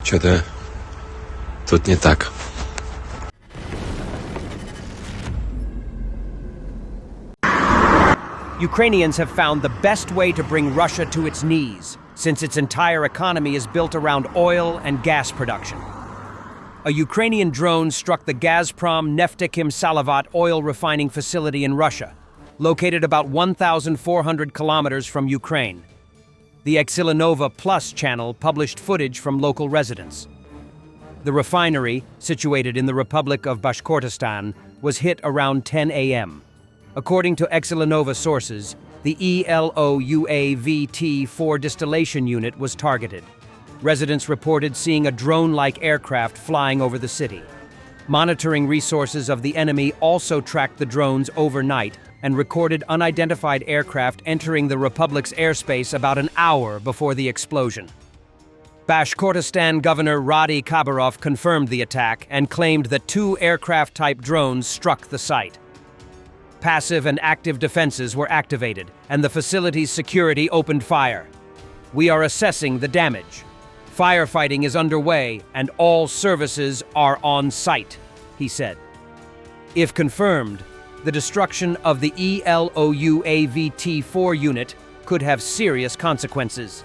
Что-то тут не так. Ukrainians have found the best way to bring Russia to its knees, since its entire economy is built around oil and gas production. A Ukrainian drone struck the Gazprom Neftekhim Salavat oil refining facility in Russia, located about 1,400 kilometers from Ukraine. The Exilanova Plus channel published footage from local residents. The refinery, situated in the Republic of Bashkortostan, was hit around 10 a.m. According to Exilanova sources, the ELOUAVT-4 distillation unit was targeted. Residents reported seeing a drone-like aircraft flying over the city. Monitoring resources of the enemy also tracked the drones overnight and recorded unidentified aircraft entering the Republic's airspace about an hour before the explosion. Bashkortostan Governor Radi Khabarov confirmed the attack and claimed that 2 aircraft-type drones struck the site. Passive and active defenses were activated, and the facility's security opened fire. "We are assessing the damage. Firefighting is underway, and all services are on site," he said. If confirmed, the destruction of the ELOUAVT-4 unit could have serious consequences.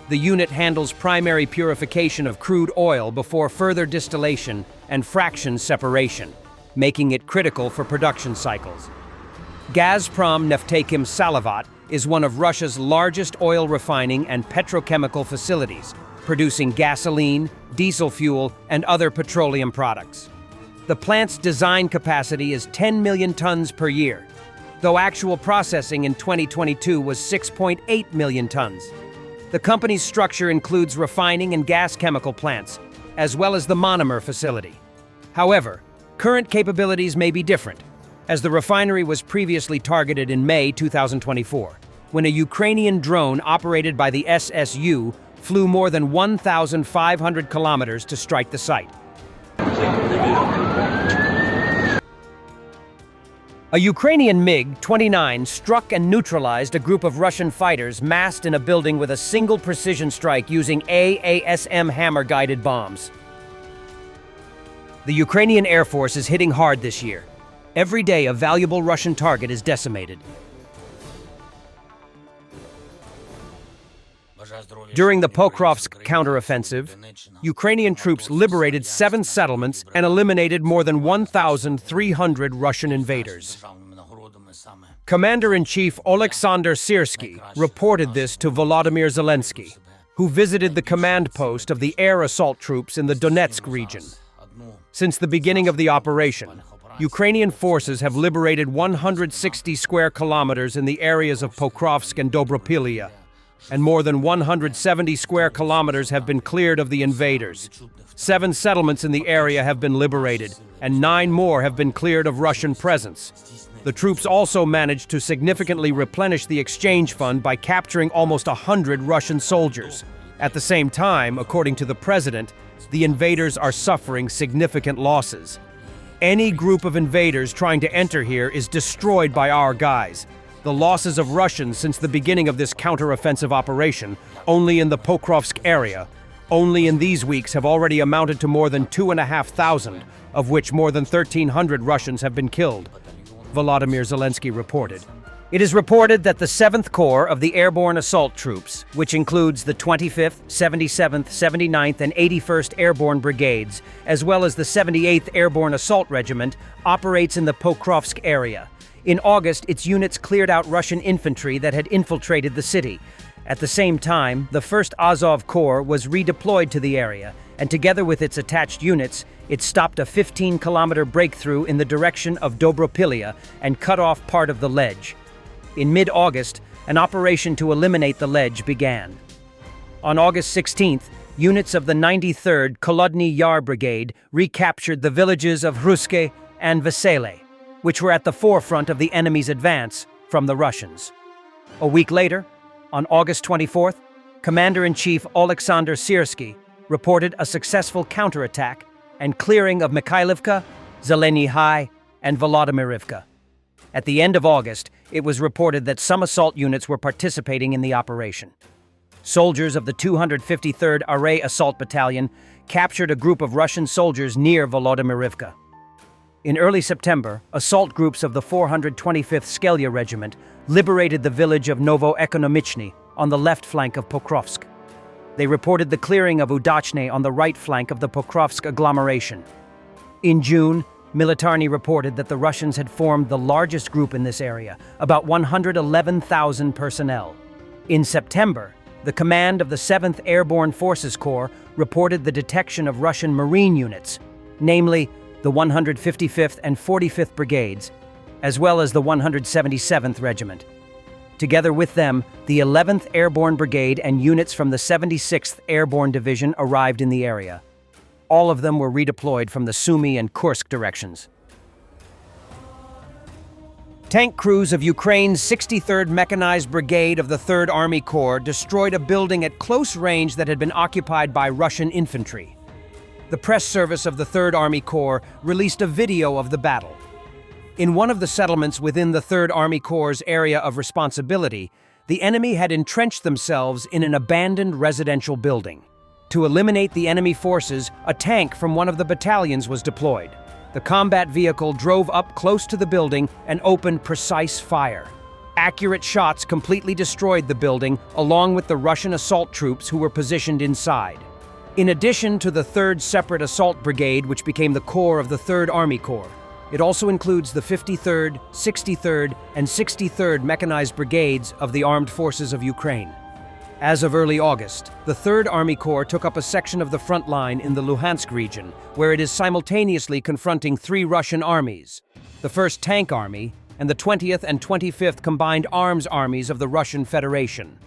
The unit handles primary purification of crude oil before further distillation and fraction separation, making it critical for production cycles. Gazprom Neftekhim Salavat is one of Russia's largest oil refining and petrochemical facilities, producing gasoline, diesel fuel, and other petroleum products. The plant's design capacity is 10 million tons per year, though actual processing in 2022 was 6.8 million tons. The company's structure includes refining and gas chemical plants, as well as the monomer facility. However, current capabilities may be different, as the refinery was previously targeted in May 2024, when a Ukrainian drone operated by the SSU flew more than 1,500 kilometers to strike the site. A Ukrainian MiG-29 struck and neutralized a group of Russian fighters massed in a building with a single precision strike using AASM hammer-guided bombs. The Ukrainian Air Force is hitting hard this year. Every day, a valuable Russian target is decimated. During the Pokrovsk counteroffensive, Ukrainian troops liberated 7 settlements and eliminated more than 1,300 Russian invaders. Commander-in-Chief Oleksandr Syrsky reported this to Volodymyr Zelensky, who visited the command post of the air assault troops in the Donetsk region. Since the beginning of the operation, Ukrainian forces have liberated 160 square kilometers in the areas of Pokrovsk and Dobropilya, and more than 170 square kilometers have been cleared of the invaders. 7 settlements in the area have been liberated, and 9 more have been cleared of Russian presence. The troops also managed to significantly replenish the exchange fund by capturing almost 100 Russian soldiers. At the same time, according to the president, the invaders are suffering significant losses. Any group of invaders trying to enter here is destroyed by our guys. The losses of Russians since the beginning of this counteroffensive operation, only in the Pokrovsk area, only in these weeks have already amounted to more than 2,500, of which more than 1,300 Russians have been killed, Volodymyr Zelensky reported. It is reported that the 7th Corps of the Airborne Assault Troops, which includes the 25th, 77th, 79th, and 81st Airborne Brigades, as well as the 78th Airborne Assault Regiment, operates in the Pokrovsk area. In August, its units cleared out Russian infantry that had infiltrated the city. At the same time, the 1st Azov Corps was redeployed to the area, and together with its attached units, it stopped a 15-kilometer breakthrough in the direction of Dobropilya and cut off part of the ledge. In mid-August, an operation to eliminate the ledge began. On August 16th, units of the 93rd Kolodny Yar Brigade recaptured the villages of Hruske and Vesele, which were at the forefront of the enemy's advance from the Russians. A week later, on August 24th, Commander-in-Chief Oleksandr Syrsky reported a successful counterattack and clearing of Mikhailivka, Zeleny High, and Volodymyrivka. At the end of August, it was reported that some assault units were participating in the operation. Soldiers of the 253rd Array Assault Battalion captured a group of Russian soldiers near Volodymyrivka. In early September, assault groups of the 425th Skelya Regiment liberated the village of Novoekonomichny on the left flank of Pokrovsk. They reported the clearing of Udachne on the right flank of the Pokrovsk agglomeration. In June, Militarny reported that the Russians had formed the largest group in this area, about 111,000 personnel. In September, the command of the 7th Airborne Forces Corps reported the detection of Russian Marine units, namely the 155th and 45th Brigades, as well as the 177th Regiment. Together with them, the 11th Airborne Brigade and units from the 76th Airborne Division arrived in the area. All of them were redeployed from the Sumy and Kursk directions. Tank crews of Ukraine's 63rd Mechanized Brigade of the 3rd Army Corps destroyed a building at close range that had been occupied by Russian infantry. The press service of the 3rd Army Corps released a video of the battle. In one of the settlements within the 3rd Army Corps' area of responsibility, the enemy had entrenched themselves in an abandoned residential building. To eliminate the enemy forces, a tank from one of the battalions was deployed. The combat vehicle drove up close to the building and opened precise fire. Accurate shots completely destroyed the building, along with the Russian assault troops who were positioned inside. In addition to the 3rd Separate Assault Brigade, which became the core of the 3rd Army Corps, it also includes the 53rd, 63rd, and 63rd Mechanized Brigades of the Armed Forces of Ukraine. As of early August, the 3rd Army Corps took up a section of the front line in the Luhansk region, where it is simultaneously confronting 3 Russian armies: the 1st Tank Army and the 20th and 25th Combined Arms Armies of the Russian Federation.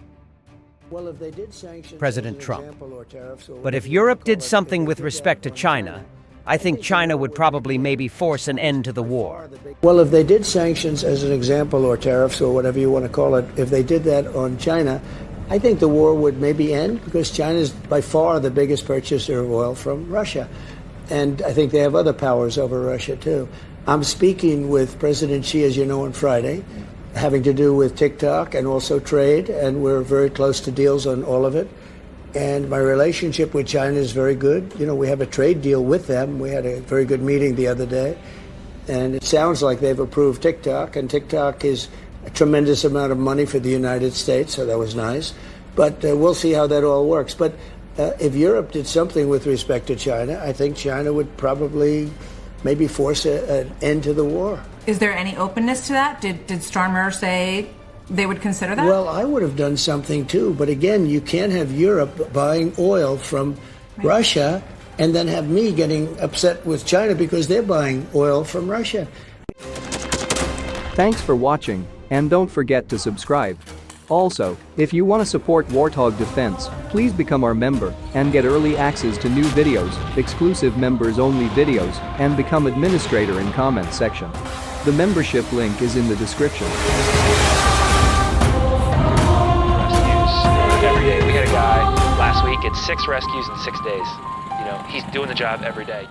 Well, if they did sanctions President Trump. or tariffs or But if Europe did something with respect to China, I think China would probably maybe force an end to the war. Well, if they did sanctions as an example or tariffs or whatever you want to call it, if they did that on China, I think the war would maybe end because China is by far the biggest purchaser of oil from Russia. And I think they have other powers over Russia, too. I'm speaking with President Xi, as you know, on Friday, having to do with TikTok and also trade, and we're very close to deals on all of it. And my relationship with China is very good. You know, we have a trade deal with them. We had a very good meeting the other day. And it sounds like they've approved TikTok, and TikTok is a tremendous amount of money for the United States, so that was nice. But we'll see how that all works. But if Europe did something with respect to China, I think China would probably maybe force an end to the war. Is there any openness to that? Did Starmer say they would consider that? Well, I would have done something too. But again, you can't have Europe buying oil from Russia and then have me getting upset with China because they're buying oil from Russia. Thanks for watching, and don't forget to subscribe. Also, if you want to support Warthog Defense, please become our member and get early access to new videos, exclusive members-only videos, and become administrator in comment section. The membership link is in the description. Every day. We had a guy last week at 6 rescues in 6 days. You know, he's doing the job every day.